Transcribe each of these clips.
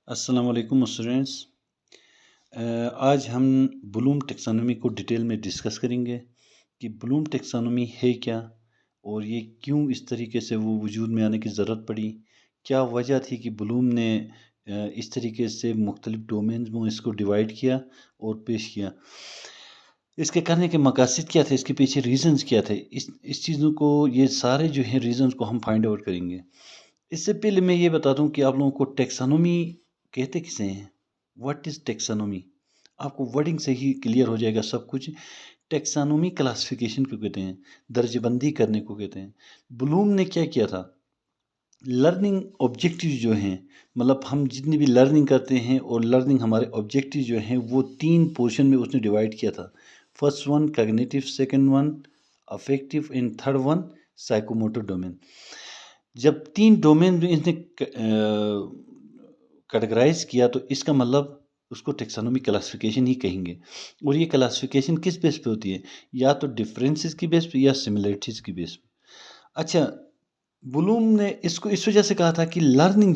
अस्सलाम वालेकुम स्टूडेंट्स। आज हम ब्लूम टेक्सोनोमी को डिटेल में डिस्कस करेंगे कि ब्लूम टेक्सोनोमी है क्या और ये क्यों इस तरीके से वो वजूद में आने की ज़रूरत पड़ी। क्या वजह थी कि ब्लूम ने इस तरीके से मुख्तलिफ डोमेन्स में इसको डिवाइड किया और पेश किया। इसके करने के मकासद क्या थे, इसके पीछे रीज़न्स क्या थे, इस चीज़ों को, ये सारे जो हैं रीज़न्स को हम फाइंड आउट करेंगे। इससे पहले मैं ये बता दूं कि आप लोगों को टेक्सोनोमी कहते किसे हैं। व्हाट इज़ टेक्सोनोमी, आपको वर्डिंग से ही क्लियर हो जाएगा सब कुछ। टेक्सोनोमी क्लासिफिकेशन को कहते हैं, दर्जबंदी करने को कहते हैं। ब्लूम ने क्या किया था, लर्निंग ऑब्जेक्टिव जो हैं, मतलब हम जितनी भी लर्निंग करते हैं और लर्निंग हमारे ऑब्जेक्टिव जो हैं वो 3 पोर्शन में उसने डिवाइड किया था। First one cognitive, second one affective and third one psychomotor domain. जब 3 डोमेन में इसने कैटेगराइज किया तो इसका मतलब उसको टेक्सोनोमी क्लासिफिकेशन ही कहेंगे। और ये क्लासिफिकेशन किस बेस पे होती है, या तो डिफरेंसेस की बेस पे या सिमिलरिटीज़ की बेस पे। अच्छा, ब्लूम ने इसको इस वजह से कहा था कि लर्निंग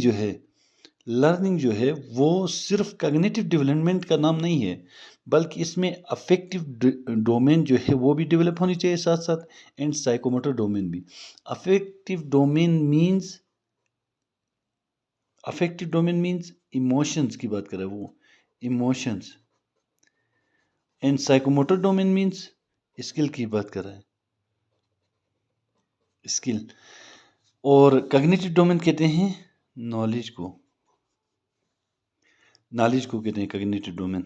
जो है वो सिर्फ कॉग्निटिव डेवलपमेंट का नाम नहीं है, बल्कि इसमें अफेक्टिव डोमेन जो है वो भी डेवलप होनी चाहिए साथ साथ, एंड साइकोमोटर डोमेन भी। अफेक्टिव डोमेन मीन्स इमोशंस की बात कर रहा है वो, emotions. And psychomotor domain means skill की बात कर रहा है, स्किल। और कॉग्निटिव डोमेन कहते हैं नॉलेज को कहते हैं कॉग्निटिव डोमेन।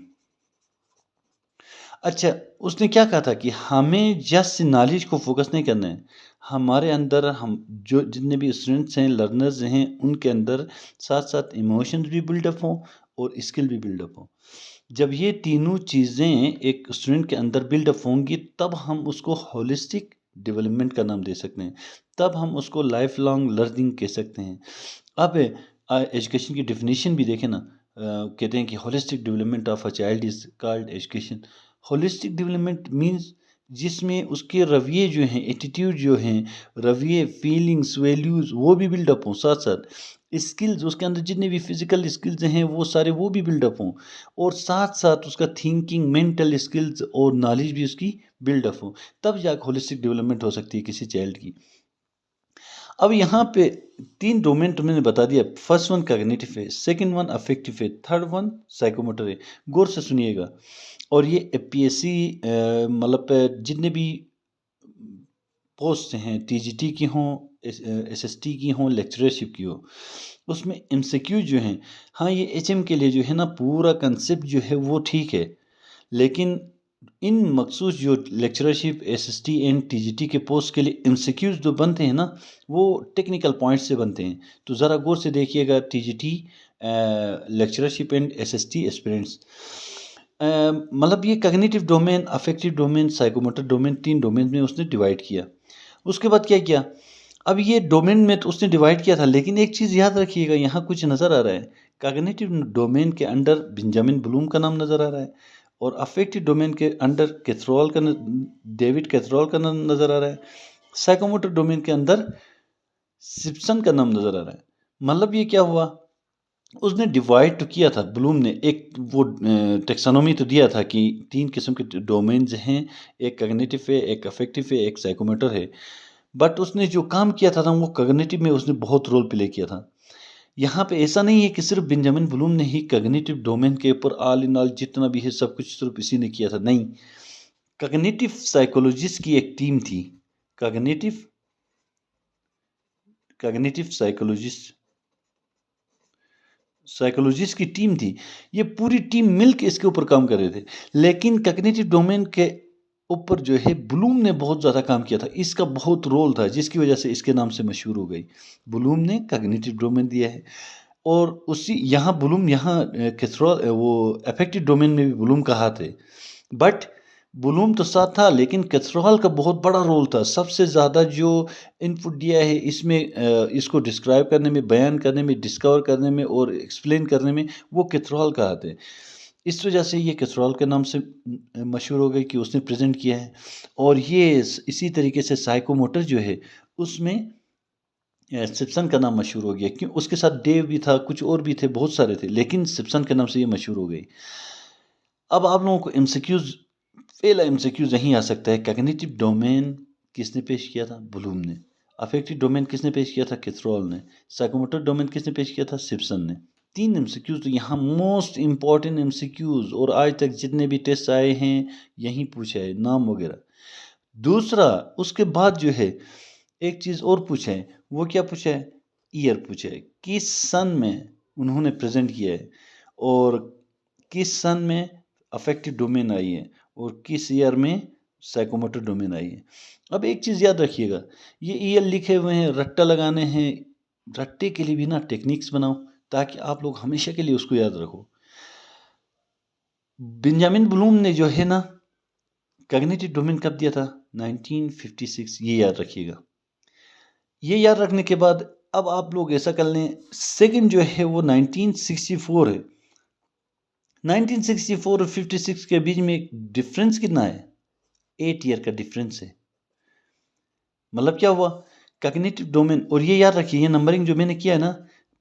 अच्छा, उसने क्या कहा था कि हमें जस्ट नॉलेज को फोकस नहीं करना है, हमारे अंदर हम जो जितने भी स्टूडेंट्स हैं, लर्नर्स हैं, उनके अंदर साथ साथ इमोशंस भी बिल्डअप हों और स्किल भी बिल्डअप हो। जब ये तीनों चीज़ें एक स्टूडेंट के अंदर बिल्डअप होंगी तब हम उसको होलिस्टिक डेवलपमेंट का नाम दे सकते हैं, तब हम उसको लाइफ लॉन्ग लर्निंग कह सकते हैं। अब एजुकेशन की डेफिनेशन भी देखें ना, कहते हैं कि holistic development of a child is called education. Holistic development means जिसमें उसके रवैये जो हैं, एटीट्यूड जो हैं, रवैये, फीलिंग्स, वैल्यूज़ वो भी बिल्डअप हों, साथ साथ स्किल्स, उसके अंदर जितने भी फिजिकल स्किल्स हैं वो सारे वो भी बिल्डअप हों, और साथ साथ उसका थिंकिंग, मेंटल स्किल्स और नॉलेज भी उसकी बिल्डअप हो। तब जाकर होलिस्टिक डेवलपमेंट हो सकती है किसी चाइल्ड की। अब यहाँ पे 3 डोमेन तो मैंने बता दिया। फर्स्ट वन कॉग्निटिव है, सेकंड वन अफेक्टिव है, थर्ड वन साइकोमोटर है। गौर से सुनिएगा। और ये एपीएससी मतलब जितने भी पोस्ट हैं, टीजीटी की हों, एसएसटी की हों, लेक्चरशिप की हो, उसमें एमसीक्यू जो हैं, हाँ ये एचएम के लिए जो है ना पूरा कंसेप्ट जो है वो ठीक है, लेकिन इन मखसूस जो लेक्चरशिप, एसएसटी एंड टीजीटी के पोस्ट के लिए एमसीक्यूज जो बनते हैं ना, वो टेक्निकल पॉइंट से बनते हैं। तो ज़रा गौर से देखिएगा, TGT, lectureship and SST aspirants, मतलब ये cognitive domain, affective domain, psychomotor domain, 3 domain में उसने डिवाइड किया। उसके बाद क्या किया, अब ये डोमेन में तो उसने डिवाइड किया था, लेकिन एक चीज़ याद रखिएगा, यहाँ कुछ नज़र आ रहा है। कॉग्निटिव डोमेन के अंडर बेंजामिन ब्लूम का नाम नज़र आ रहा है, और अफेक्टिव डोमेन के अंडर डेविड कैथरॉल का नाम नज़र आ रहा है। साइकोमोटर डोमेन के अंदर सिप्सन का नाम नज़र आ रहा है। मतलब ये क्या हुआ, उसने डिवाइड तो किया था ब्लूम ने, एक वो टेक्सोनोमी तो दिया था कि 3 किस्म के डोमेन्स हैं, एक कॉग्निटिव है, एक अफेक्टिव है, एक साइकोमोटर है। बट उसने जो काम किया था ना वो कॉग्निटिव में उसने बहुत रोल प्ले किया था। यहाँ पे ऐसा नहीं है कि सिर्फ बेंजामिन ब्लूम ने ही कॉग्निटिव डोमेन के ऊपर ऑल इन ऑल जितना भी है सब कुछ सिर्फ इसी ने किया था, नहीं। कॉग्निटिव साइकोलॉजिस्ट की एक टीम थी, कॉग्निटिव साइकोलॉजिस्ट की टीम थी। ये पूरी टीम मिलकर इसके ऊपर काम कर रहे थे, लेकिन कॉग्निटिव डोमेन के ऊपर जो है ब्लूम ने बहुत ज़्यादा काम किया था, इसका बहुत रोल था, जिसकी वजह से इसके नाम से मशहूर हो गई। ब्लूम ने कॉग्निटिव डोमेन दिया है, और उसी यहाँ ब्लूम, यहाँ कैथरॉल, वो अफेक्टिव डोमेन में भी ब्लूम का हाथ है। बट ब्लूम तो साथ था, लेकिन कैथरॉल का बहुत बड़ा रोल था। सबसे ज़्यादा जो इनपुट दिया है इसमें, इसको डिस्क्राइब करने में, बयान करने में, डिस्कवर करने में और एक्सप्लेन करने में, वो कैथरॉल का हाथ है। इस वजह से ये कैथरॉल के नाम से मशहूर हो गई कि उसने प्रेजेंट किया है। और ये इसी तरीके से साइकोमोटर जो है उसमें सिप्सन का नाम मशहूर हो गया, क्यों? उसके साथ डेव भी था, कुछ और भी थे, बहुत सारे थे, लेकिन सिप्सन के नाम से ये मशहूर हो गई। अब आप लोगों को एमसीक्यूज, पहला एमसीक्यूज यहीं आ सकता है, कैग्निटिव डोमेन किसने पेश किया था? ब्लूम ने। अफेक्टिव डोमेन किसने पेश किया था? कैथ्रोल ने। साइकोमोटर डोमेन किसने पेश किया था? सिप्सन ने। 3 एमसीक्यूज तो यहाँ मोस्ट इंपॉर्टेंट एमसीक्यूज, और आज तक जितने भी टेस्ट आए हैं यहीं पूछा है, नाम वगैरह। दूसरा, उसके बाद जो है एक चीज और पूछा है, वो क्या पूछा है? ईयर पूछा है, किस सन में उन्होंने प्रेजेंट किया है, और किस सन में अफेक्टिव डोमेन आई है, और किस ईयर में साइकोमोटर डोमेन आई है। अब एक चीज याद रखिएगा, ये ईयर लिखे हुए हैं, रट्टा लगाने हैं, रट्टे के लिए भी ना टेक्निक्स बनाओ, ताकि आप लोग हमेशा के लिए उसको याद रखो। बेंजामिन ब्लूम ने जो है ना कॉग्निटिव डोमेन कब दिया था? 1956, ये याद रखिएगा। ये याद रखने के बाद अब आप लोग ऐसा कर लें, सेकंड जो है वो 1964 है। 1964 और 56 के बीच में डिफरेंस कितना है? 8 ईयर का डिफरेंस है। मतलब क्या हुआ? कॉग्निटिव डोमेन, और ये याद रखिए, ये नंबरिंग जो मैंने किया है ना,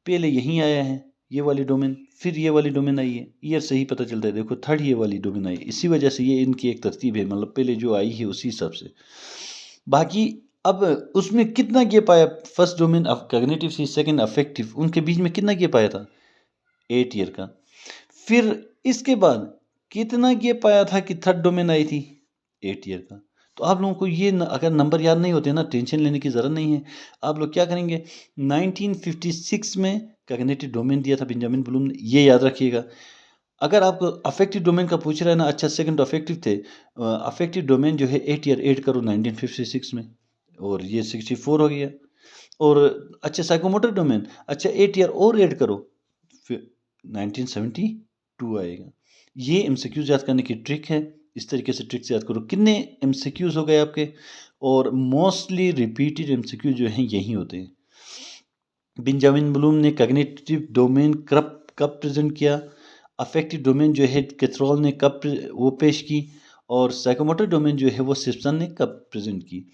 पहले यहीं आया है ये वाली डोमेन, फिर ये वाली डोमेन आई है, ईयर से ही पता चलता है। देखो थर्ड ये वाली डोमेन आई, इसी वजह से ये इनकी एक तरतीब है, मतलब पहले जो आई है उसी हिसाब से। बाकी अब उसमें कितना गैप आया? फर्स्ट डोमेन कॉग्निटिव से सेकंड अफेक्टिव, उनके बीच में कितना गैप आया था? 8 ईयर का। फिर इसके बाद कितना गैप आया था कि थर्ड डोमेन आई थी? 8 ईयर का। तो आप लोगों को ये अगर नंबर याद नहीं होते ना, टेंशन लेने की ज़रूरत नहीं है। आप लोग क्या करेंगे, 1956 में कॉग्निटिव डोमेन दिया था बेंजामिन ब्लूम ने, ये याद रखिएगा। अगर आपको अफेक्टिव डोमेन का पूछ रहा है ना, अच्छा सेकंड अफेक्टिव थे, अफेक्टिव डोमेन जो है 8 ईयर ऐड करो 1956 में, और ये 64 हो गया। और अच्छा साइकोमोटर डोमेन, अच्छा 8 ईयर और ऐड करो, फिर 1972 आएगा। ये एमसीक्यूज याद करने की ट्रिक है, इस तरीके से ट्रिक से याद करो। कितने एमसीक्यूज हो गए आपके? और मोस्टली रिपीटेड एमसीक्यू जो हैं यही होते हैं। बेंजामिन ब्लूम ने कॉग्निटिव डोमेन कब कब प्रेजेंट किया? अफेक्टिव डोमेन जो है कैथ्रोल ने कब वो पेश की? और साइकोमोटर डोमेन जो है वो सिप्सन ने कब प्रेजेंट की?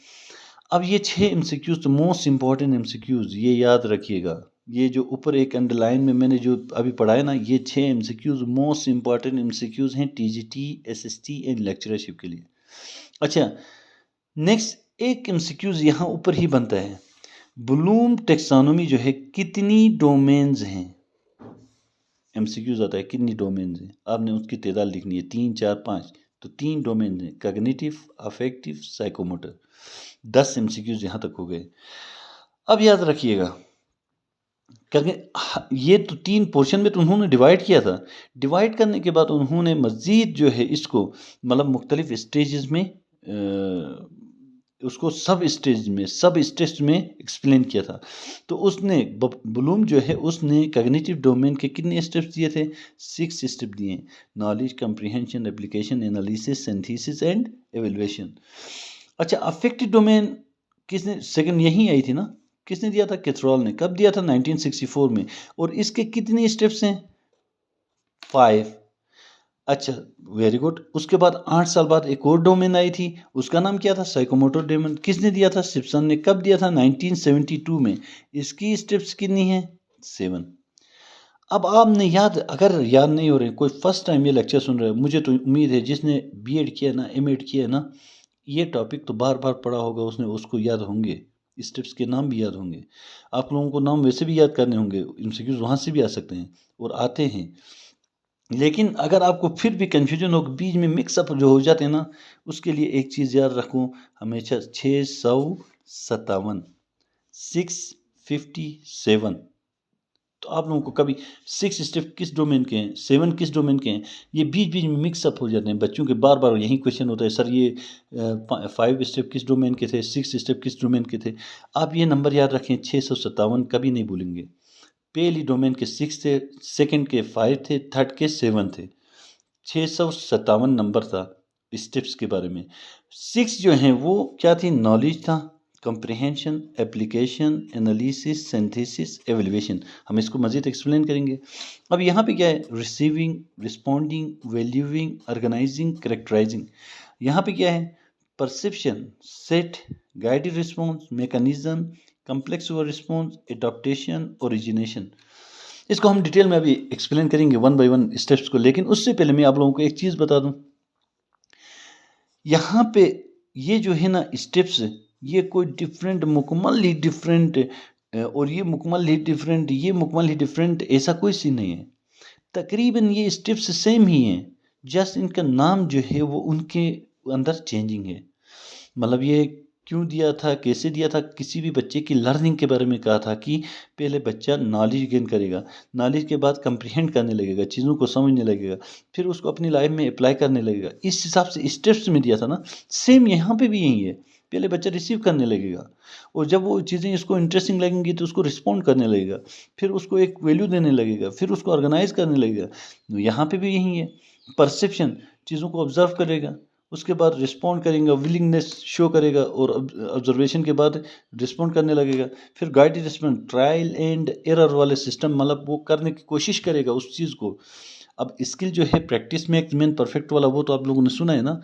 अब ये 6 एमसीक्यूज तो मोस्ट इंपॉर्टेंट एमसीक्यूज, ये याद रखिएगा। ये जो ऊपर एक अंडरलाइन में मैंने जो अभी पढ़ाया ना, ये 6 एमसीक्यूज मोस्ट इंपॉर्टेंट एमसीक्यूज हैं टीजीटी, एसएसटी एंड लेक्चरशिप के लिए। अच्छा, नेक्स्ट एक एमसीक्यूज यहाँ ऊपर ही बनता है, ब्लूम टेक्सोनोमी जो है कितनी डोमेन्स हैं? एमसीक्यूज आता है कितनी डोमेन्स हैं, आपने उसकी तादाद लिखनी है, 3 4 5। तो 3 डोमेन हैं, कॉग्निटिव, अफेक्टिव, साइकोमोटर। 10 एमसीक्यूज यहाँ तक हो गए। अब याद रखिएगा, क्योंकि ये तो 3 पोर्शन में तो उन्होंने डिवाइड किया था। डिवाइड करने के बाद उन्होंने मज़ीद जो है इसको, मतलब मुख्तलिफ स्टेजेस में उसको सब स्टेज में एक्सप्लेन किया था। तो उसने ब्लूम जो है उसने कॉग्निटिव डोमेन के कितने स्टेप्स दिए थे? 6 स्टेप दिए। Knowledge, comprehension, application, analysis, synthesis and evaluation. अच्छा, अफेक्टिव डोमेन किसने, सेकंड यही आई थी ना, किसने दिया था? कैथ्रोल ने। कब दिया था? 1964 में। और इसके कितने स्टेप्स हैं? 5। अच्छा, वेरी गुड। उसके बाद 8 साल बाद एक और डोमेन आई थी, उसका नाम क्या था? Psychomotor domain. किसने दिया था? सिप्सन ने। कब दिया था? 1972 में। इसकी स्टेप्स कितनी हैं? 7। अब आपने याद, अगर याद नहीं हो रहे, कोई फर्स्ट टाइम ये लेक्चर सुन रहे हो, मुझे तो उम्मीद है जिसने बीएड किया ना, एमएड किया ना, ये टॉपिक तो बार बार पढ़ा होगा उसने, उसको याद होंगे, स्टेप्स के नाम भी याद होंगे। आप लोगों को नाम वैसे भी याद करने होंगे, एमसीक्यूज वहाँ से भी आ सकते हैं और आते हैं। लेकिन अगर आपको फिर भी कन्फ्यूजन हो, बीच में मिक्सअप जो हो जाते हैं ना, उसके लिए एक चीज़ याद रखूँ हमेशा, 657, 657। तो आप लोगों को कभी 6 स्टेप किस डोमेन के हैं, 7 किस डोमेन के हैं, ये बीच बीच में मिक्सअप हो जाते हैं बच्चों के। बार बार यही क्वेश्चन होता है, सर ये 5 स्टेप किस डोमेन के थे, 6 स्टेप किस डोमेन के थे। आप ये नंबर याद रखें, 657 कभी नहीं भूलेंगे। पहली डोमेन के 6 थे, सेकंड के 5 थे, थर्ड के 7 थे। 657 नंबर था स्टेप्स के बारे में। 6 जो हैं वो क्या थी? नॉलेज था, comprehension, application, analysis, synthesis, evaluation. हम इसको मज़ीद एक्सप्लेन करेंगे। अब यहाँ पे क्या है? Receiving, responding, valuing, organising, characterising. यहाँ पे क्या है? Perception, set, guided response, mechanism, complex over response, adaptation, origination. इसको हम डिटेल में अभी एक्सप्लेन करेंगे वन बाय वन स्टेप्स को, लेकिन उससे पहले मैं आप लोगों को एक चीज़ बता दूं। यहाँ पे ये जो है ना स्टेप्स, ये कोई डिफरेंट मुकम्मली डिफरेंट और ये मुकम्मली डिफरेंट, ये मुकम्मली डिफरेंट, ऐसा कोई सीन नहीं है। तकरीबन ये स्टेप्स सेम ही हैं, जस्ट इनका नाम जो है वो उनके अंदर चेंजिंग है। मतलब ये क्यों दिया था, कैसे दिया था, किसी भी बच्चे की लर्निंग के बारे में कहा था कि पहले बच्चा नॉलेज गेन करेगा, नॉलेज के बाद कंप्रीहेंड करने लगेगा, चीज़ों को समझने लगेगा, फिर उसको अपनी लाइफ में अप्लाई करने लगेगा। इस हिसाब से स्टेप्स में दिया था ना, सेम यहाँ पे भी यही है। पहले बच्चा रिसीव करने लगेगा और जब वो चीज़ें इसको इंटरेस्टिंग लगेंगी तो उसको रिस्पॉन्ड करने लगेगा, फिर उसको एक वैल्यू देने लगेगा, फिर उसको ऑर्गेनाइज करने लगेगा। तो यहाँ पे भी यही है। परसेप्शन, चीज़ों को ऑब्जर्व करेगा, उसके बाद रिस्पॉन्ड करेगा, विलिंगनेस शो करेगा और ऑब्जर्वेशन के बाद रिस्पॉन्ड करने लगेगा। फिर guided respond, trial and error वाले सिस्टम, मतलब वो करने की कोशिश करेगा उस चीज़ को। अब स्किल जो है प्रैक्टिस मेक्स मैन परफेक्ट वाला, वो तो आप लोगों ने सुना है ना।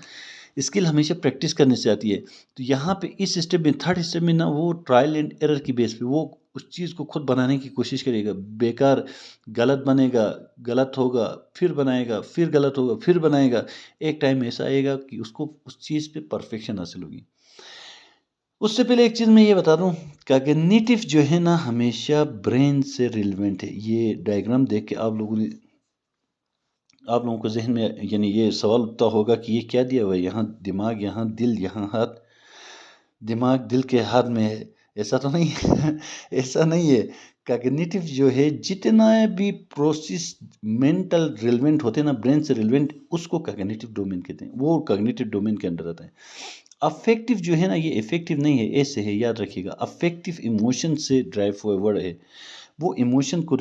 स्किल हमेशा प्रैक्टिस करने से आती है। तो यहाँ पे इस स्टेप में, थर्ड स्टेप में ना, वो ट्रायल एंड एरर की बेस पे वो उस चीज़ को खुद बनाने की कोशिश करेगा। बेकार गलत बनेगा, गलत होगा, फिर बनाएगा, फिर गलत होगा, फिर बनाएगा। एक टाइम ऐसा आएगा कि उसको उस चीज़ पे परफेक्शन हासिल होगी। उससे पहले एक चीज़ मैं ये बता दूं, कॉग्निटिव जो है ना हमेशा ब्रेन से रिलेवेंट है। ये डायग्राम देख के आप लोगों को जहन में यानी ये सवाल उठता होगा कि ये क्या दिया हुआ है, यहाँ दिमाग, यहाँ दिल, यहाँ हाथ। दिमाग दिल के हाथ में है, ऐसा तो नहीं है। ऐसा नहीं है। कॉग्निटिव जो है, जितना भी प्रोसेस मेंटल रिलेवेंट होते हैं ना, ब्रेन से रिलेवेंट, उसको कॉग्निटिव डोमेन कहते हैं, वो कॉग्निटिव डोमेन के अंदर आता है। अफेक्टिव जो है ना, ये इफेक्टिव नहीं है, ऐसे है, याद रखिएगा। अफेक्टिव इमोशन से ड्राइव फॉरवर्ड है, वो इमोशन को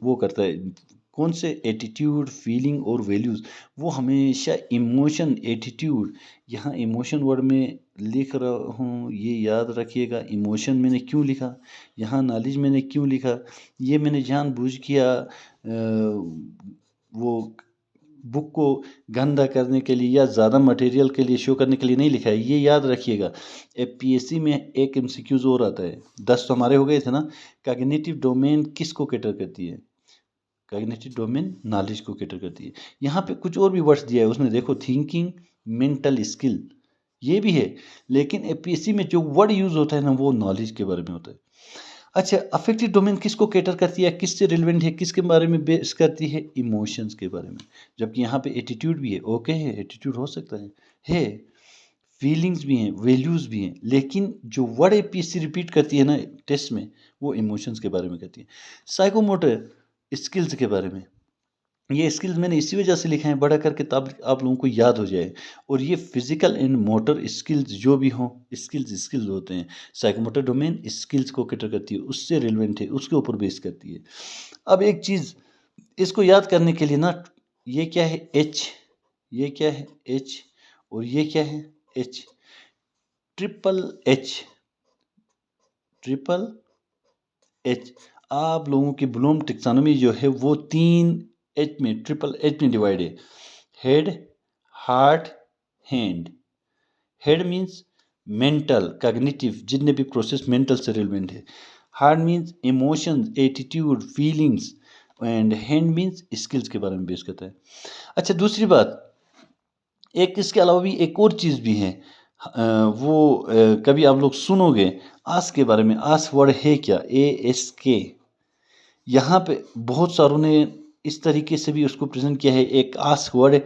वो करता है। कौन से? एटीट्यूड, फीलिंग और वैल्यूज़। वो हमेशा इमोशन, एटीट्यूड, यहाँ इमोशन वर्ड में लिख रहा हूँ, ये याद रखिएगा। इमोशन मैंने क्यों लिखा, यहाँ नॉलेज मैंने क्यों लिखा, ये मैंने जानबूझ किया वो बुक को गंदा करने के लिए या ज़्यादा मटेरियल के लिए शो करने के लिए नहीं लिखा है, ये याद रखिएगा। एपीएससी में एक एमसीक्यूज और आता है, 10 तो हमारे हो गए थे ना। कॉग्निटिव डोमेन किसको कैटर करती है? कॉग्निटिव डोमेन नॉलेज को कैटर करती है। यहाँ पे कुछ और भी वर्ड्स दिया है उसने, देखो, थिंकिंग, मेंटल स्किल, ये भी है, लेकिन एपीएससी में जो वर्ड यूज होता है ना, वो नॉलेज के बारे में होता है। अच्छा, अफेक्टिव डोमेन किसको कैटर करती है, किससे रिलेवेंट है, किसके बारे में बेस करती है? इमोशंस के बारे में। जबकि यहाँ पे एटीट्यूड भी है, ओके है, एटीट्यूड हो सकता है, फीलिंग्स भी हैं, वैल्यूज़ भी हैं, लेकिन जो वर्ड एपीएससी रिपीट करती है ना टेस्ट में, वो इमोशंस के बारे में करती है। साइकोमोटर स्किल्स के बारे में, ये स्किल्स मैंने इसी वजह से लिखा है बड़ा करके, तब आप लोगों को याद हो जाए। और ये फिजिकल एंड मोटर स्किल्स जो भी हों, स्किल्स होते हैं। साइकोमोटर डोमेन स्किल्स को कैटर करती है, उससे रिलेवेंट है, उसके ऊपर बेस करती है। अब एक चीज़ इसको याद करने के लिए ना, ये क्या है? एच, ये क्या है? एच, और ये क्या है? H, triple H, triple H. आप लोगों की ब्लूम टेक्सोनोमी जो है वो 3 एच में, ट्रिपल एच में डिवाइड है। Head, heart, hand. Head means mental, cognitive, जितने भी प्रोसेस मेंटल से रिलेवेंट है। Heart means emotions, attitude, feelings, and hand means skills के बारे में बेस करता है। अच्छा, दूसरी बात, एक इसके अलावा भी एक और चीज़ भी है, कभी आप लोग सुनोगे आस्क के बारे में। आस्क वर्ड है क्या? ASK। यहाँ पे बहुत सारों ने इस तरीके से भी उसको प्रेजेंट किया है। एक ask word,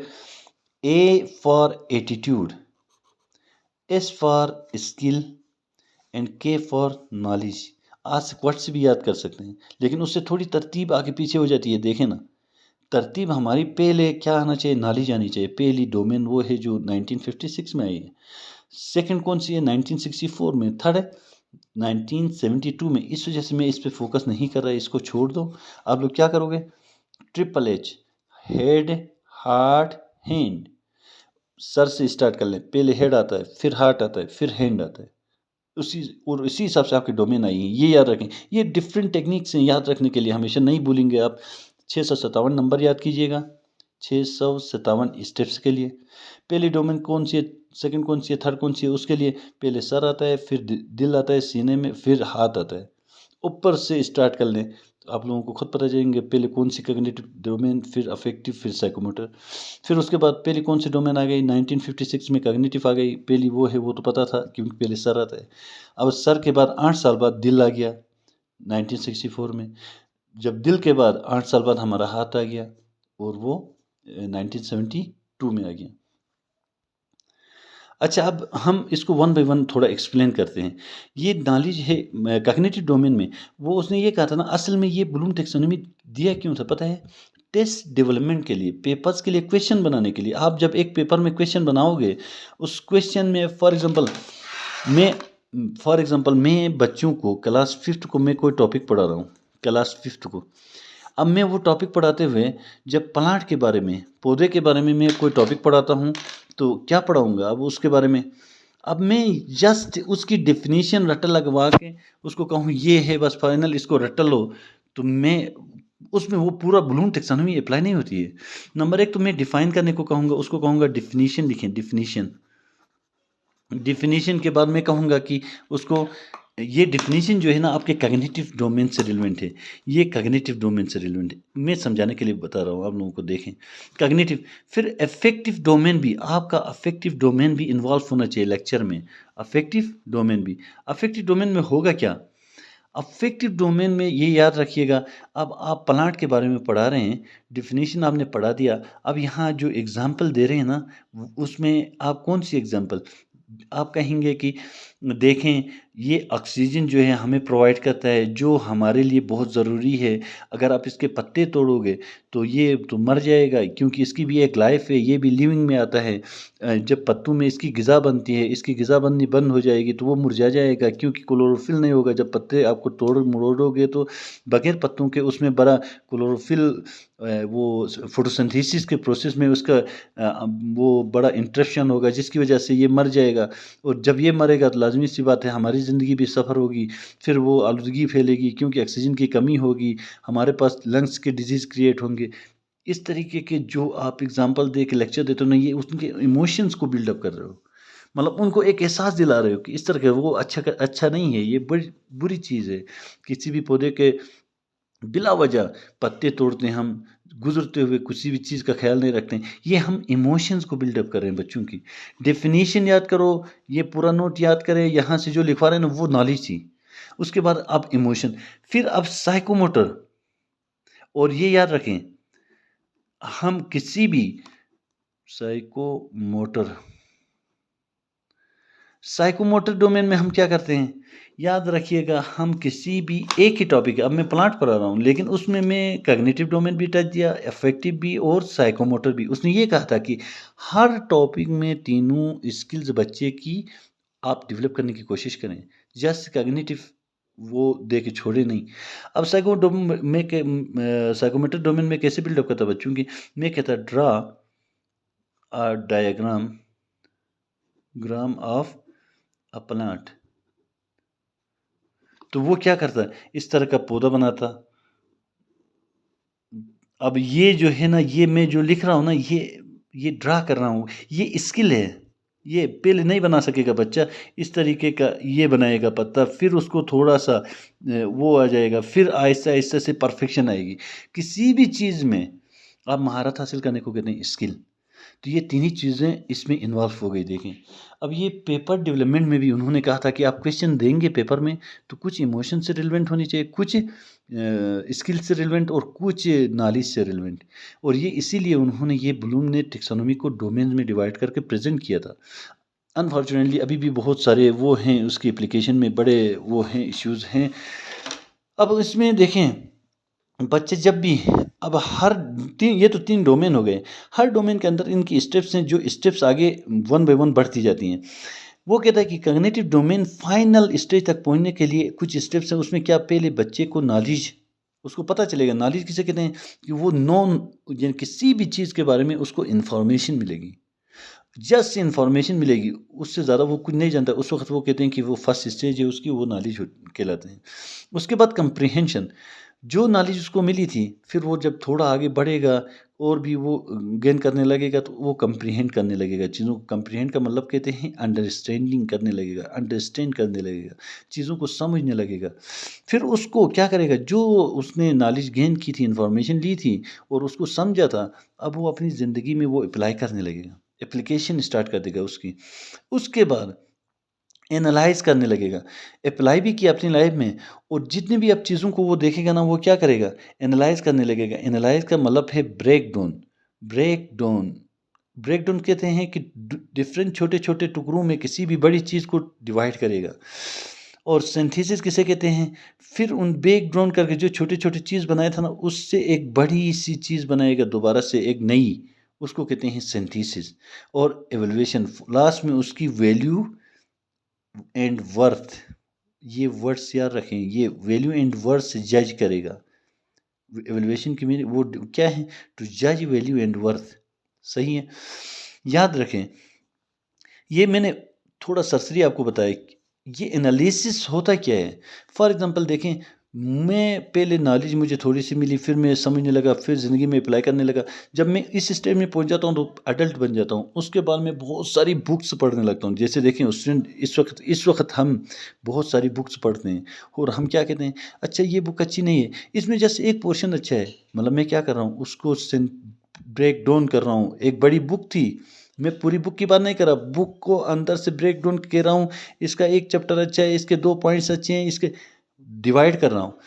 A for attitude, S for skill, and K for knowledge. Ask word से भी याद कर सकते हैं, लेकिन उससे थोड़ी तरतीब आगे पीछे हो जाती है। देखें ना, तरतीब हमारी पहले क्या आना चाहिए? नॉलेज आनी चाहिए। पहली डोमेन वो है जो 1956 में आई है। सेकंड कौन सी है? 1964 में। थर्ड है 1972 में। इस वजह से मैं इस पे फोकस नहीं कर रहा, इसको छोड़ दो। आप लोग क्या करोगे? Triple H, head, heart, hand. Sir से स्टार्ट कर लें, पहले हेड आता है, फिर हार्ट आता है, फिर हैंड आता है। इसी हिसाब से आपकी डोमेन आई है, ये याद रखें। ये डिफरेंट टेक्निक्स हैं याद रखने के लिए, हमेशा नहीं भूलेंगे आप। 657 नंबर याद कीजिएगा, 657 स्टेप्स के लिए। पहली डोमेन कौन सी है, सेकंड कौन सी है, थर्ड कौन सी है, उसके लिए पहले सर आता है, फिर दिल आता है सीने में, फिर हाथ आता है। ऊपर से स्टार्ट कर लें तो आप लोगों को खुद पता चलेंगे पहले कौन सी कॉग्निटिव डोमेन, फिर अफेक्टिव, फिर साइकोमोटर। फिर उसके बाद पहली कौन सी डोमेन आ गई, 1956 में कॉग्निटिव आ गई। पहली वो है, वो तो पता था क्योंकि पहले सर आता है। अब सर के बाद 8 साल बाद दिल आ गया 1964 में। जब दिल के बाद 8 साल बाद हमारा हाथ आ गया और वो 1972 में आ गया। अच्छा, अब हम इसको वन बाय वन थोड़ा एक्सप्लेन करते हैं। ये नॉलेज है कॉग्निटिव डोमेन में, वो उसने ये कहा था ना, असल में ये ब्लूम टैक्सोनॉमी दिया क्यों था पता है? टेस्ट डेवलपमेंट के लिए, पेपर्स के लिए, क्वेश्चन बनाने के लिए। आप जब एक पेपर में क्वेश्चन बनाओगे, उस क्वेश्चन में मैं फॉर एग्जांपल मैं बच्चों को क्लास 5th को मैं कोई टॉपिक पढ़ा रहा हूँ, क्लास 5th को। अब मैं वो टॉपिक पढ़ाते हुए जब प्लांट के बारे में, पौधे के बारे में मैं कोई टॉपिक पढ़ाता हूँ, तो क्या पढ़ाऊँगा अब उसके बारे में? अब मैं जस्ट उसकी डेफिनेशन रट्टा लगवा के उसको कहूँ ये है बस फाइनल, इसको रट्टा लो, तो मैं उसमें वो पूरा ब्लूम टैक्सोनॉमी अप्लाई नहीं होती है। नंबर एक तो मैं डिफाइन करने को कहूँगा, उसको कहूँगा डेफिनेशन लिखें, डेफिनेशन। डेफिनेशन के बाद मैं कहूँगा कि उसको, ये डेफिनेशन जो है ना आपके कॉग्निटिव डोमेन से रिलेवेंट है, ये कॉग्निटिव डोमेन से रिलेवेंट है। मैं समझाने के लिए बता रहा हूँ आप लोगों को, देखें कॉग्निटिव। फिर अफेक्टिव डोमेन भी, आपका अफेक्टिव डोमेन भी इन्वॉल्व होना चाहिए लेक्चर में। अफेक्टिव डोमेन भी, अफेक्टिव डोमेन में होगा क्या? अफेक्टिव डोमेन में ये याद रखिएगा, अब आप प्लांट के बारे में पढ़ा रहे हैं, डेफिनेशन आपने पढ़ा दिया, अब यहाँ जो एग्जाम्पल दे रहे हैं ना, उसमें आप कौन सी एग्जाम्पल आप कहेंगे कि देखें ये ऑक्सीजन जो है हमें प्रोवाइड करता है, जो हमारे लिए बहुत ज़रूरी है। अगर आप इसके पत्ते तोड़ोगे तो ये तो मर जाएगा, क्योंकि इसकी भी एक लाइफ है, ये भी लिविंग में आता है। जब पत्तों में इसकी ग़िज़ा बनती है, इसकी ग़िज़ा बननी बंद हो जाएगी तो वो मुरझा जाएगा, क्योंकि क्लोरोफिल नहीं होगा। जब पत्ते आपको तोड़ मरोड़ोगे तो बगैर पत्तों के उसमें बड़ा क्लोरोफिल, वो फोटोसिंथेसिस के प्रोसेस में उसका वो बड़ा इंटरप्शन होगा, जिसकी वजह से ये मर जाएगा। और जब ये मरेगा तो लाजमी सी बात है हमारी ज़िंदगी भी सफ़र होगी, फिर वो आलूदगी फैलेगी क्योंकि ऑक्सीजन की कमी होगी, हमारे पास लंग्स के डिजीज़ क्रिएट होंगे। इस तरीके के जो आप एग्जांपल दे के लेक्चर देते हो ना, ये उनके इमोशंस को बिल्डअप कर रहे हो, मतलब उनको एक एहसास दिला रहे हो कि इस तरह के वो अच्छा नहीं है, ये बड़ी बुरी चीज़ है। किसी भी पौधे के बिला वजह पत्ते तोड़ते हैं हम, गुजरते हुए किसी भी चीज़ का ख्याल नहीं रखते हैं, ये हम इमोशंस को बिल्डअप कर रहे हैं बच्चों की। डेफिनेशन याद करो, ये पूरा नोट याद करें, यहाँ से जो लिखवा रहे हैं ना वो नॉलेज थी। उसके बाद अब इमोशन, फिर अब साइकोमोटर। और ये याद रखें, हम किसी भी साइकोमोटर साइकोमोटर डोमेन में हम क्या करते हैं, याद रखिएगा, हम किसी भी एक ही टॉपिक, अब मैं प्लांट पढ़ा रहा हूँ लेकिन उसमें मैं कॉग्निटिव डोमेन भी टच दिया, अफेक्टिव भी और साइकोमोटर भी। उसने ये कहा था कि हर टॉपिक में तीनों स्किल्स बच्चे की आप डेवलप करने की कोशिश करें, जस्ट कॉग्निटिव वो दे के छोड़े नहीं। अब साइकोमोटर डोमेन में कैसे बिल्डअप करता बच्चों की, मैं कहता draw a diagram of a plant. तो वो क्या करता है, इस तरह का पौधा बनाता। अब ये जो है ना, ये मैं जो लिख रहा हूँ ना, ये ड्रा कर रहा हूँ, ये स्किल है। ये पहले नहीं बना सकेगा बच्चा, इस तरीके का ये बनाएगा पत्ता, फिर उसको थोड़ा सा वो आ जाएगा, फिर आहिस्ता आहिस्ता से परफेक्शन आएगी। किसी भी चीज़ में आप महारत हासिल करने को कहते हैं स्किल। तो ये तीन ही चीज़ें इसमें इन्वॉल्व हो गई। देखें, अब ये पेपर डेवलपमेंट में भी उन्होंने कहा था कि आप क्वेश्चन देंगे पेपर में तो कुछ इमोशन से रिलेवेंट होनी चाहिए, कुछ स्किल से रिलेवेंट और कुछ नॉलेज से रिलेवेंट। और ये इसीलिए उन्होंने ये ब्लूम ने टेक्सोनोमी को डोमेन में डिवाइड करके प्रेजेंट किया था। अनफॉर्चुनेटली अभी भी बहुत सारे वो हैं, उसकी एप्लीकेशन में बड़े वो हैं, इश्यूज़ हैं। अब इसमें देखें बच्चे जब भी, अब हर तीन, ये तो 3 डोमेन हो गए, हर डोमेन के अंदर इनकी स्टेप्स हैं, जो स्टेप्स आगे वन बाय वन बढ़ती जाती हैं। वो कहता है कि कॉग्निटिव डोमेन फाइनल स्टेज तक पहुंचने के लिए कुछ स्टेप्स हैं। उसमें क्या, पहले बच्चे को नॉलेज, उसको पता चलेगा नॉलेज किसे कहते हैं, कि वो नॉन, यानी किसी भी चीज़ के बारे में उसको इन्फॉर्मेशन मिलेगी, जस्ट इन्फॉर्मेशन मिलेगी, उससे ज़्यादा वो कुछ नहीं जानता। उस वक्त वो कहते हैं कि वो फर्स्ट स्टेज है उसकी, वो नॉलेज कहलाते हैं। उसके बाद कंप्रीहेंशन, जो नॉलेज उसको मिली थी, फिर वो जब थोड़ा आगे बढ़ेगा और भी वो गेन करने लगेगा, तो वो कंप्रीहेंड करने लगेगा चीज़ों को। कंप्रीहेंड का मतलब कहते हैं अंडरस्टैंडिंग करने लगेगा, अंडरस्टैंड करने लगेगा, चीज़ों को समझने लगेगा। फिर उसको क्या करेगा, जो उसने नॉलेज गेन की थी, इन्फॉर्मेशन ली थी और उसको समझा था, अब वो अपनी ज़िंदगी में वो अप्लाई करने लगेगा, एप्लीकेशन स्टार्ट कर देगा उसकी। उसके बाद एनालाइज़ करने लगेगा, अप्लाई भी किया अपनी लाइफ में, और जितनी भी अब चीज़ों को वो देखेगा ना, वो क्या करेगा, एनालाइज़ करने लगेगा। एनालाइज़ का मतलब है break down. Break down break down कहते हैं कि डिफरेंट छोटे-छोटे टुकड़ों में किसी भी बड़ी चीज़ को डिवाइड करेगा। और सिंथेसिस किसे कहते हैं, फिर उन ब्रेक डाउन करके जो छोटे-छोटे चीज़ बनाया था ना, उससे एक बड़ी-सी चीज़ बनाएगा दोबारा से, एक नई, उसको कहते हैं सिंथेसिस। और इवैल्यूएशन, लास्ट में उसकी वैल्यू एंड वर्थ, ये वर्ड्स याद रखें, ये वैल्यू एंड वर्थ से जज करेगा। एवैल्यूएशन की मीनिंग वो क्या है, टू जज वैल्यू एंड वर्थ, सही है, याद रखें। ये मैंने थोड़ा सरसरी आपको बताया, ये एनालिसिस होता क्या है। फॉर एग्जांपल देखें, मैं पहले नॉलेज मुझे थोड़ी सी मिली, फिर मैं समझने लगा, फिर ज़िंदगी में अप्लाई करने लगा। जब मैं इस स्टेज में पहुंच जाता हूँ तो अडल्ट बन जाता हूँ, उसके बाद मैं बहुत सारी बुक्स पढ़ने लगता हूँ। जैसे देखें स्टूडेंट, इस वक्त हम बहुत सारी बुक्स पढ़ते हैं, और हम क्या कहते हैं, अच्छा ये बुक अच्छी नहीं है, इसमें जस्ट एक पोर्शन अच्छा है, मतलब मैं क्या कर रहा हूँ, उसको ब्रेक डाउन कर रहा हूँ। एक बड़ी बुक थी, मैं पूरी बुक की बात नहीं कर रहा, बुक को अंदर से ब्रेक डाउन कर रहा हूँ, इसका एक चैप्टर अच्छा है, इसके 2 पॉइंट्स अच्छे हैं, इसके डिवाइड कर रहा हूँ।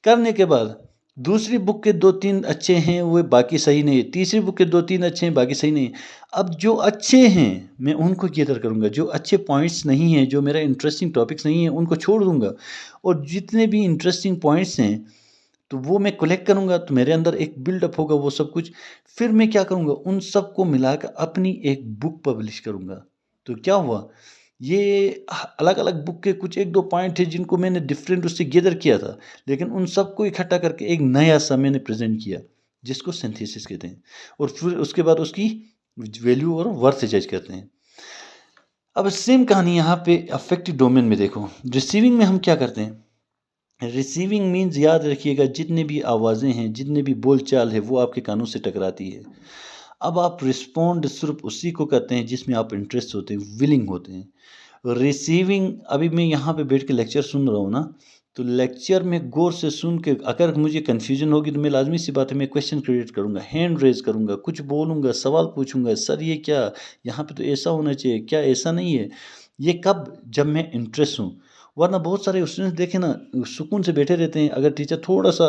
करने के बाद दूसरी बुक के 2-3 अच्छे हैं, वो बाकी सही नहीं है, तीसरी बुक के 2-3 अच्छे हैं, बाकी सही नहीं है। अब जो अच्छे हैं मैं उनको गैदर करूँगा, जो अच्छे पॉइंट्स नहीं हैं, जो मेरा इंटरेस्टिंग टॉपिक्स नहीं है, उनको छोड़ दूँगा, और जितने भी इंटरेस्टिंग पॉइंट्स हैं तो वो मैं कलेक्ट करूँगा, तो मेरे अंदर एक बिल्डअप होगा वो सब कुछ। फिर मैं क्या करूँगा, उन सबको मिलाकर अपनी एक बुक पब्लिश करूँगा। तो क्या हुआ, ये अलग अलग बुक के कुछ 1-2 पॉइंट थे जिनको मैंने डिफरेंट उससे गैदर किया था, लेकिन उन सबको इकट्ठा करके एक नया सा मैंने प्रेजेंट किया, जिसको सिंथेसिस कहते हैं। और फिर उसके बाद उसकी वैल्यू और वर्थ जज करते हैं। अब सेम कहानी यहाँ पे अफेक्टिव डोमेन में देखो। रिसीविंग में हम क्या करते हैं, रिसीविंग मीन्स, याद रखिएगा, जितने भी आवाज़ें हैं, जितने भी बोलचाल है, वो आपके कानों से टकराती है। अब आप रिस्पॉन्ड सिर्फ उसी को करते हैं जिसमें आप इंटरेस्ट होते हैं, विलिंग होते हैं। रिसीविंग, अभी मैं यहाँ पे बैठ के लेक्चर सुन रहा हूँ ना, तो लेक्चर में गौर से सुन के अगर मुझे कन्फ्यूजन होगी तो मैं लाजमी सी बात है, मैं क्वेश्चन क्रिएट करूँगा, हैंड रेज करूँगा, कुछ बोलूँगा, सवाल पूछूंगा, सर ये क्या, यहाँ पे तो ऐसा होना चाहिए, क्या ऐसा नहीं है। ये कब, जब मैं इंटरेस्ट हूँ। वरना बहुत सारे स्टूडेंट्स देखें ना, सुकून से बैठे रहते हैं, अगर टीचर थोड़ा सा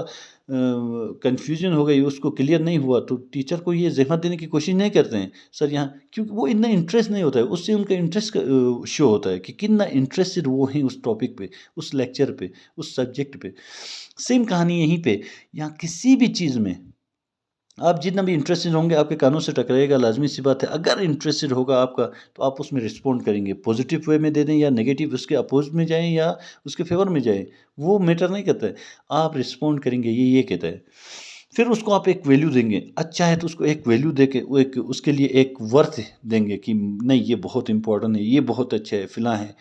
कन्फ्यूजन हो गई, उसको क्लियर नहीं हुआ, तो टीचर को ये ज़हमत देने की कोशिश नहीं करते हैं, सर यहाँ, क्योंकि वो इतना इंटरेस्ट नहीं होता है, उससे उनका इंटरेस्ट शो होता है कि कितना इंटरेस्टेड वो हैं उस टॉपिक पे, उस लेक्चर पे, उस सब्जेक्ट पे। सेम कहानी यहीं पे, यहाँ किसी भी चीज़ में आप जितना भी इंटरेस्टेड होंगे, आपके कानों से टकराएगा, लाजमी सी बात है। अगर इंटरेस्टेड होगा आपका, तो आप उसमें रिस्पॉन्ड करेंगे, पॉजिटिव वे में दे दें या नेगेटिव, उसके अपोजिट में जाएं या उसके फेवर में जाएं, वो मैटर नहीं करता है, आप रिस्पॉन्ड करेंगे, ये कहता है। फिर उसको आप एक वैल्यू देंगे, अच्छा है तो उसको एक वैल्यू दे के वो एक उसके लिए एक वर्थ देंगे कि नहीं ये बहुत इंपॉर्टेंट है, ये बहुत अच्छा है, फिलहाल है।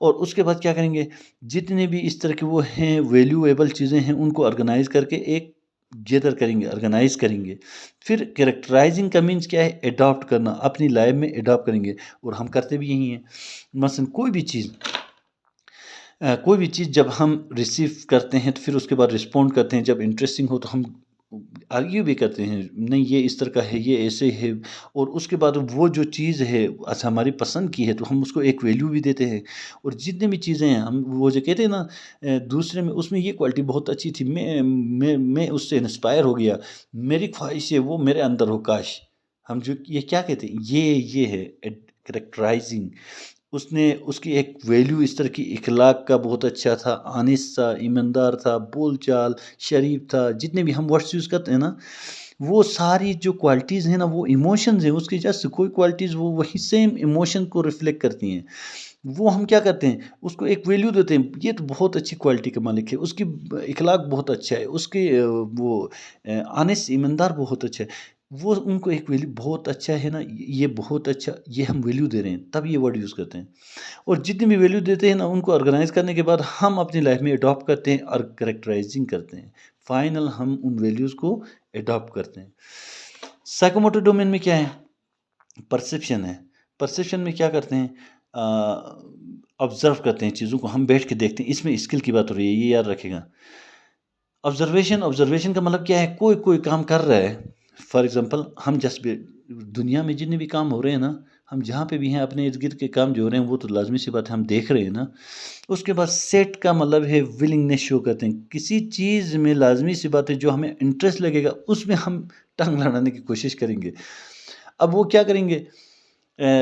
और उसके बाद क्या करेंगे, जितने भी इस तरह के वो हैं वैल्यूएबल चीज़ें हैं, उनको ऑर्गेनाइज करके एक गैदर करेंगे, ऑर्गेनाइज करेंगे। फिर कैरेक्टराइजिंग का मीन्स क्या है, अडॉप्ट करना, अपनी लाइफ में अडॉप्ट करेंगे, और हम करते भी यही हैं। मसलन कोई भी चीज़ जब हम रिसीव करते हैं तो फिर उसके बाद रिस्पॉन्ड करते हैं, जब इंटरेस्टिंग हो तो हम आर्ग्यू भी करते हैं, नहीं ये इस तरह का है, ये ऐसे है। और उसके बाद वो जो चीज़ है अच्छा हमारी पसंद की है, तो हम उसको एक वैल्यू भी देते हैं। और जितने भी चीज़ें हैं, हम वो जो कहते हैं ना, दूसरे में उसमें ये क्वालिटी बहुत अच्छी थी, मैं उससे इंस्पायर हो गया, मेरी ख्वाहिश है वो मेरे अंदर हो, काश। हम जो ये क्या कहते हैं, ये है करेक्टराइजिंग। उसने उसकी एक वैल्यू इस तरह की, इखलाक का बहुत अच्छा था, आनिस था, ईमानदार था, बोलचाल शरीफ था, जितने भी हम वर्ड्स यूज़ करते हैं ना, वो सारी जो क्वालिटीज़ हैं ना, वो इमोशंस हैं उसकी, जस्ट कोई क्वालिटीज़ वो वही सेम इमोशन को रिफ्लेक्ट करती हैं। वो हम क्या करते हैं, उसको एक वैल्यू देते हैं, ये तो बहुत अच्छी क्वालिटी का मालिक है, उसकी इखलाक बहुत अच्छा है, उसके वो आनिस ईमानदार बहुत अच्छा है, वो उनको एक वैल्यू बहुत अच्छा है ना, ये बहुत अच्छा, ये हम वैल्यू दे रहे हैं, तब ये वर्ड यूज़ करते हैं। और जितनी भी वैल्यू देते हैं ना, उनको ऑर्गेनाइज करने के बाद हम अपनी लाइफ में अडॉप्ट करते हैं और करेक्टराइजिंग करते हैं। फाइनल हम उन वैल्यूज़ को एडॉप्ट करते हैं। साइकोमोटर डोमेन में क्या है? परसेप्शन है। परसेप्शन में क्या करते हैं? ऑब्जर्व करते हैं चीज़ों को, हम बैठ के देखते हैं। इसमें स्किल की बात हो रही है, ये याद रखिएगा। ऑब्जर्वेशन का मतलब क्या है? कोई काम कर रहा है, फॉर एग्जांपल हम जस्ट दुनिया में जितने भी काम हो रहे हैं ना, हम जहाँ पे भी हैं अपने इर्द गिर्द के काम जो हो रहे हैं वो तो लाजमी सी बात है हम देख रहे हैं ना। उसके बाद सेट का मतलब है विलिंगनेस शो करते हैं। किसी चीज़ में लाजमी सी बात है जो हमें इंटरेस्ट लगेगा उसमें हम टांग लड़ाने की कोशिश करेंगे। अब वो क्या करेंगे?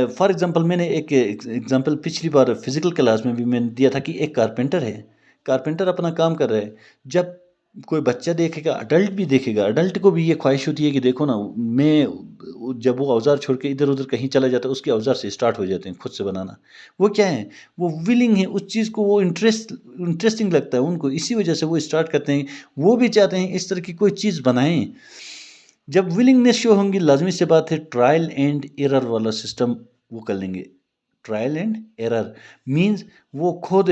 फॉर एग्जांपल मैंने एक एग्जांपल पिछली बार फिजिकल क्लास में भी मैंने दिया था कि एक कारपेंटर है, कारपेंटर अपना काम कर रहा है। जब कोई बच्चा देखेगा, अडल्ट भी देखेगा, अडल्ट को भी ये ख्वाहिश होती है कि देखो ना, जब वो औजार छोड़ के इधर उधर कहीं चला जाता है उसके औजार से स्टार्ट हो जाते हैं खुद से बनाना। वो क्या है? वो विलिंग है उस चीज़ को, वो इंटरेस्टिंग लगता है उनको, इसी वजह से वो स्टार्ट करते हैं। वो भी चाहते हैं इस तरह की कोई चीज़ बनाएं। जब विलिंगनेस शो होंगी लाजमी से बात है ट्रायल एंड एरर वाला सिस्टम वो कर लेंगे। ट्रायल एंड एरर मीन्स वो खुद,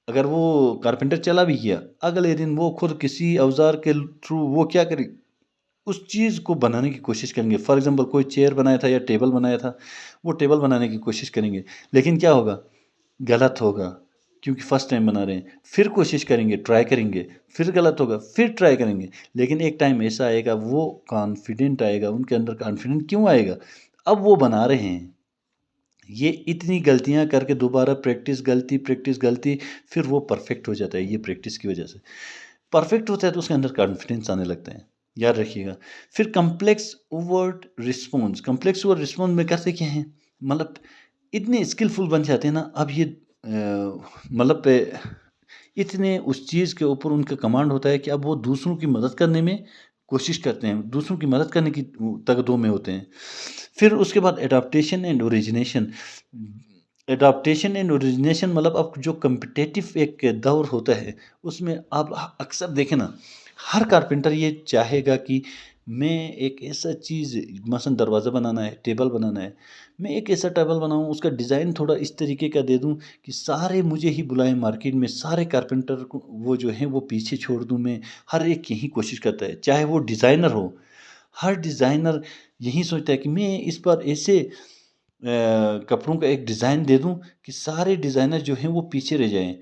अगर वो कारपेंटर चला भी गया, अगले दिन वो खुद किसी औजार के थ्रू वो क्या करे, उस चीज़ को बनाने की कोशिश करेंगे। फॉर एग्जांपल कोई चेयर बनाया था या टेबल बनाया था, वो टेबल बनाने की कोशिश करेंगे, लेकिन क्या होगा? गलत होगा, क्योंकि फर्स्ट टाइम बना रहे हैं। फिर कोशिश करेंगे, ट्राई करेंगे, फिर गलत होगा, फिर ट्राई करेंगे, लेकिन एक टाइम ऐसा आएगा वो कॉन्फिडेंट आएगा, उनके अंदर कॉन्फिडेंट क्यों आएगा? अब वो बना रहे हैं। ये इतनी गलतियां करके दोबारा प्रैक्टिस गलती, फिर वो परफेक्ट हो जाता है। ये प्रैक्टिस की वजह से परफेक्ट होता है तो उसके अंदर कॉन्फिडेंस आने लगता है। याद रखिएगा। फिर कम्प्लेक्स ओवर रिस्पॉन्स में करते क्या है? मतलब इतने स्किलफुल बन जाते हैं ना, अब ये मतलब इतने उस चीज़ के ऊपर उनका कमांड होता है कि अब वो दूसरों की मदद करने में कोशिश करते हैं, दूसरों की मदद करने की तगदो में होते हैं। फिर उसके बाद एडाप्टेशन एंड ओरिजिनेशन मतलब अब जो कम्पिटेटिव एक दौर होता है उसमें आप अक्सर देखें ना, हर कारपेंटर ये चाहेगा कि मैं एक ऐसा चीज़, मसलन दरवाज़ा बनाना है, टेबल बनाना है, मैं एक ऐसा टेबल बनाऊं, उसका डिज़ाइन थोड़ा इस तरीके का दे दूं कि सारे मुझे ही बुलाएं मार्केट में, सारे कारपेंटर को वो जो हैं वो पीछे छोड़ दूं मैं। हर एक यही कोशिश करता है, चाहे वो डिज़ाइनर हो। हर डिज़ाइनर यही सोचता है कि मैं इस बार ऐसे कपड़ों का एक डिज़ाइन दे दूं कि सारे डिज़ाइनर जो हैं वो पीछे रह जाएं।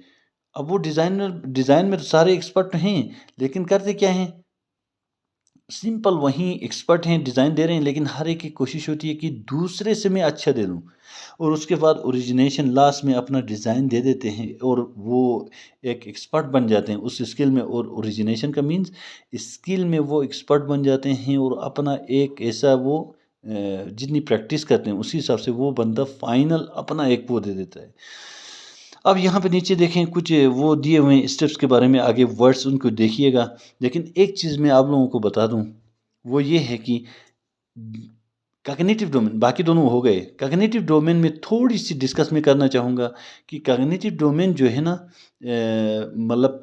अब वो डिज़ाइन में तो सारे एक्सपर्ट हैं, लेकिन करते क्या हैं? सिंपल वहीं एक्सपर्ट हैं, डिज़ाइन दे रहे हैं, लेकिन हर एक की कोशिश होती है कि दूसरे से मैं अच्छा दे दूं। और उसके बाद ओरिजिनेशन लास्ट में अपना डिज़ाइन दे देते हैं और वो एक एक्सपर्ट बन जाते हैं उस स्किल में। और ओरिजिनेशन का मीन्स स्किल में वो एक्सपर्ट बन जाते हैं और अपना एक ऐसा वो जितनी प्रैक्टिस करते हैं उसी हिसाब से वो बंदा फाइनल अपना एक वो दे देता है। अब यहाँ पे नीचे देखें कुछ वो दिए हुए स्टेप्स के बारे में, आगे वर्ड्स उनको देखिएगा। लेकिन एक चीज़ मैं आप लोगों को बता दूं, वो ये है कि कॉग्निटिव डोमेन, बाकी दोनों हो गए। कॉग्निटिव डोमेन में थोड़ी सी डिस्कस मैं करना चाहूँगा कि कॉग्निटिव डोमेन जो है ना, मतलब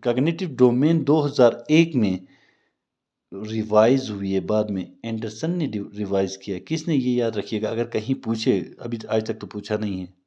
कॉग्निटिव डोमेन 2001 में रिवाइज हुई है, बाद में एंडरसन ने रिवाइज किया। किसने? ये याद रखिएगा, अगर कहीं पूछे, अभी आज तक तो पूछा नहीं है।